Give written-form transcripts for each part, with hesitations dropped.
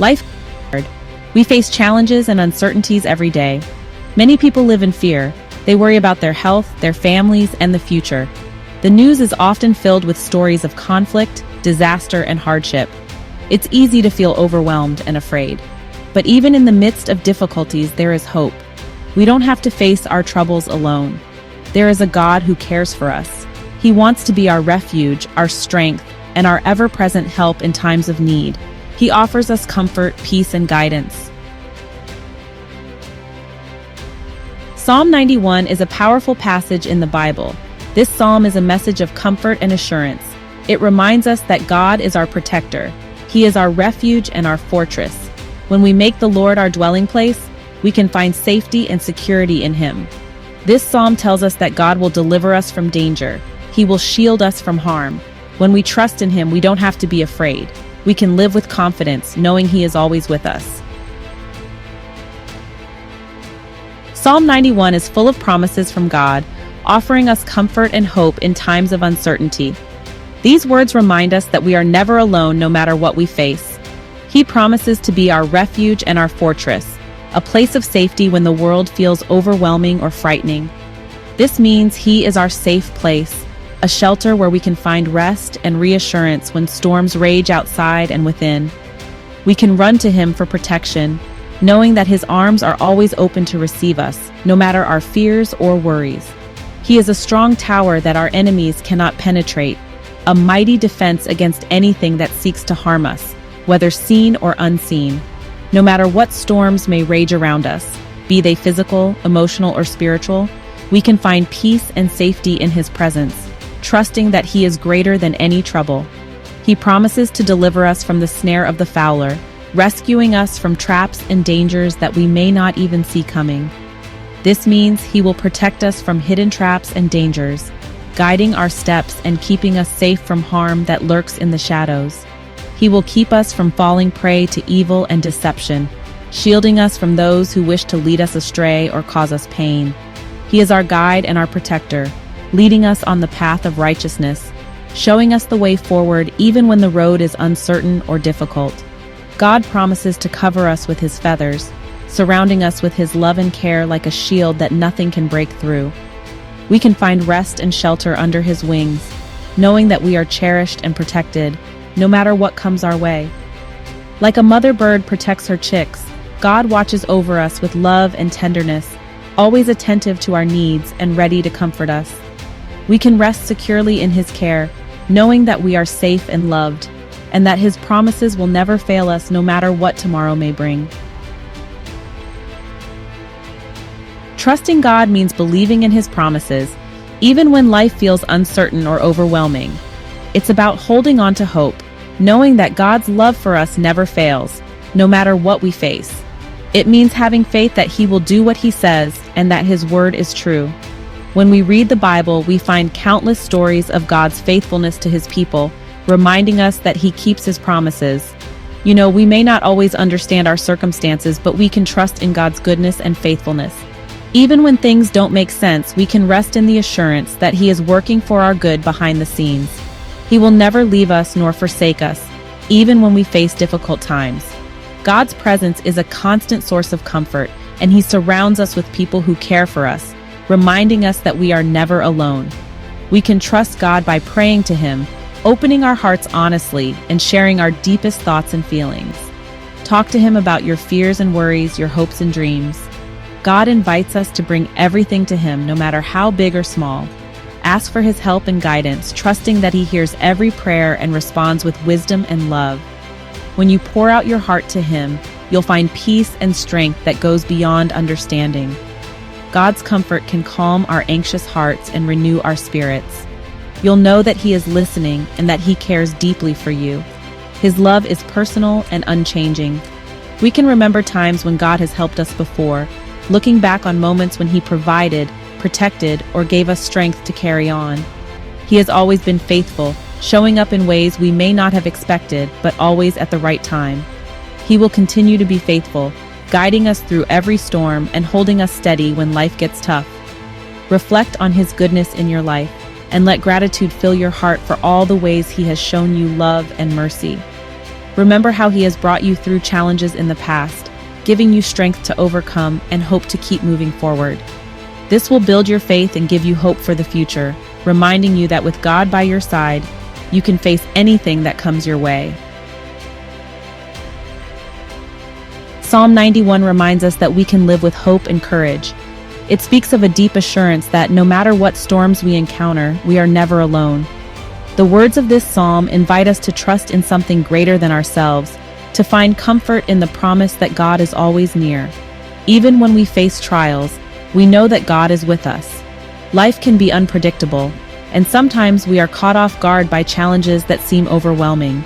Life is hard. We face challenges and uncertainties every day. Many people live in fear. They worry about their health, their families, and the future. The news is often filled with stories of conflict, disaster, and hardship. It's easy to feel overwhelmed and afraid. But even in the midst of difficulties, there is hope. We don't have to face our troubles alone. There is a God who cares for us. He wants to be our refuge, our strength, and our ever-present help in times of need. He offers us comfort, peace, and guidance. Psalm 91 is a powerful passage in the Bible. This psalm is a message of comfort and assurance. It reminds us that God is our protector. He is our refuge and our fortress. When we make the Lord our dwelling place, we can find safety and security in Him. This psalm tells us that God will deliver us from danger. He will shield us from harm. When we trust in Him, we don't have to be afraid. We can live with confidence, knowing He is always with us. Psalm 91 is full of promises from God, offering us comfort and hope in times of uncertainty. These words remind us that we are never alone no matter what we face. He promises to be our refuge and our fortress, a place of safety when the world feels overwhelming or frightening. This means He is our safe place, a shelter where we can find rest and reassurance when storms rage outside and within. We can run to Him for protection, knowing that His arms are always open to receive us, no matter our fears or worries. He is a strong tower that our enemies cannot penetrate, a mighty defense against anything that seeks to harm us, whether seen or unseen. No matter what storms may rage around us, be they physical, emotional, or spiritual, we can find peace and safety in His presence, trusting that He is greater than any trouble. He promises to deliver us from the snare of the fowler, rescuing us from traps and dangers that we may not even see coming. This means He will protect us from hidden traps and dangers, guiding our steps and keeping us safe from harm that lurks in the shadows. He will keep us from falling prey to evil and deception, shielding us from those who wish to lead us astray or cause us pain. He is our guide and our protector, leading us on the path of righteousness, showing us the way forward even when the road is uncertain or difficult. God promises to cover us with His feathers, surrounding us with His love and care like a shield that nothing can break through. We can find rest and shelter under His wings, knowing that we are cherished and protected, no matter what comes our way. Like a mother bird protects her chicks, God watches over us with love and tenderness, always attentive to our needs and ready to comfort us. We can rest securely in His care, knowing that we are safe and loved, and that His promises will never fail us no matter what tomorrow may bring. Trusting God means believing in His promises, even when life feels uncertain or overwhelming. It's about holding on to hope, knowing that God's love for us never fails, no matter what we face. It means having faith that He will do what He says and that His word is true. When we read the Bible, we find countless stories of God's faithfulness to His people, reminding us that He keeps His promises. We may not always understand our circumstances, but we can trust in God's goodness and faithfulness. Even when things don't make sense, we can rest in the assurance that He is working for our good behind the scenes. He will never leave us nor forsake us, even when we face difficult times. God's presence is a constant source of comfort, and He surrounds us with people who care for us, reminding us that we are never alone. We can trust God by praying to Him, opening our hearts honestly, and sharing our deepest thoughts and feelings. Talk to Him about your fears and worries, your hopes and dreams. God invites us to bring everything to Him, no matter how big or small. Ask for His help and guidance, trusting that He hears every prayer and responds with wisdom and love. When you pour out your heart to Him, you'll find peace and strength that goes beyond understanding. God's comfort can calm our anxious hearts and renew our spirits. You'll know that He is listening and that He cares deeply for you. His love is personal and unchanging. We can remember times when God has helped us before, looking back on moments when He provided, protected, or gave us strength to carry on. He has always been faithful, showing up in ways we may not have expected, but always at the right time. He will continue to be faithful, guiding us through every storm and holding us steady when life gets tough. Reflect on His goodness in your life, and let gratitude fill your heart for all the ways He has shown you love and mercy. Remember how He has brought you through challenges in the past, giving you strength to overcome and hope to keep moving forward. This will build your faith and give you hope for the future, reminding you that with God by your side, you can face anything that comes your way. Psalm 91 reminds us that we can live with hope and courage. It speaks of a deep assurance that no matter what storms we encounter, we are never alone. The words of this psalm invite us to trust in something greater than ourselves, to find comfort in the promise that God is always near. Even when we face trials, we know that God is with us. Life can be unpredictable, and sometimes we are caught off guard by challenges that seem overwhelming.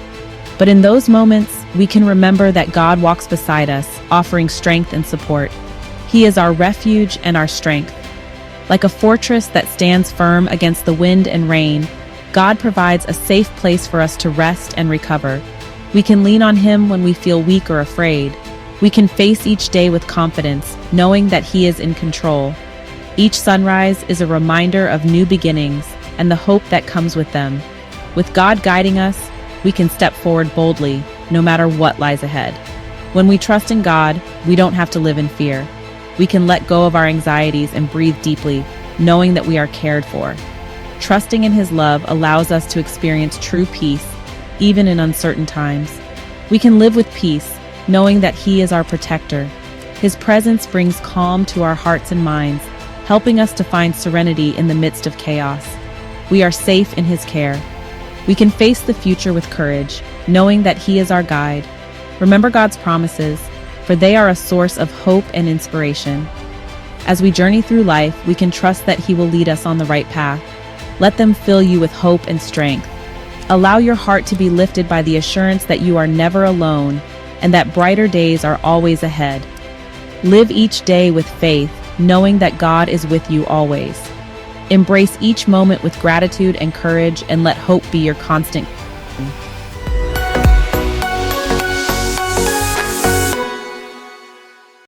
But in those moments, we can remember that God walks beside us, offering strength and support. He is our refuge and our strength. Like a fortress that stands firm against the wind and rain, God provides a safe place for us to rest and recover. We can lean on Him when we feel weak or afraid. We can face each day with confidence, knowing that He is in control. Each sunrise is a reminder of new beginnings and the hope that comes with them. With God guiding us, we can step forward boldly, no matter what lies ahead. When we trust in God, we don't have to live in fear. We can let go of our anxieties and breathe deeply, knowing that we are cared for. Trusting in His love allows us to experience true peace, even in uncertain times. We can live with peace, knowing that He is our protector. His presence brings calm to our hearts and minds, helping us to find serenity in the midst of chaos. We are safe in His care. We can face the future with courage, knowing that He is our guide. Remember God's promises, for they are a source of hope and inspiration. As we journey through life, we can trust that He will lead us on the right path. Let them fill you with hope and strength. Allow your heart to be lifted by the assurance that you are never alone and that brighter days are always ahead. Live each day with faith, knowing that God is with you always. Embrace each moment with gratitude and courage, and let hope be your constant.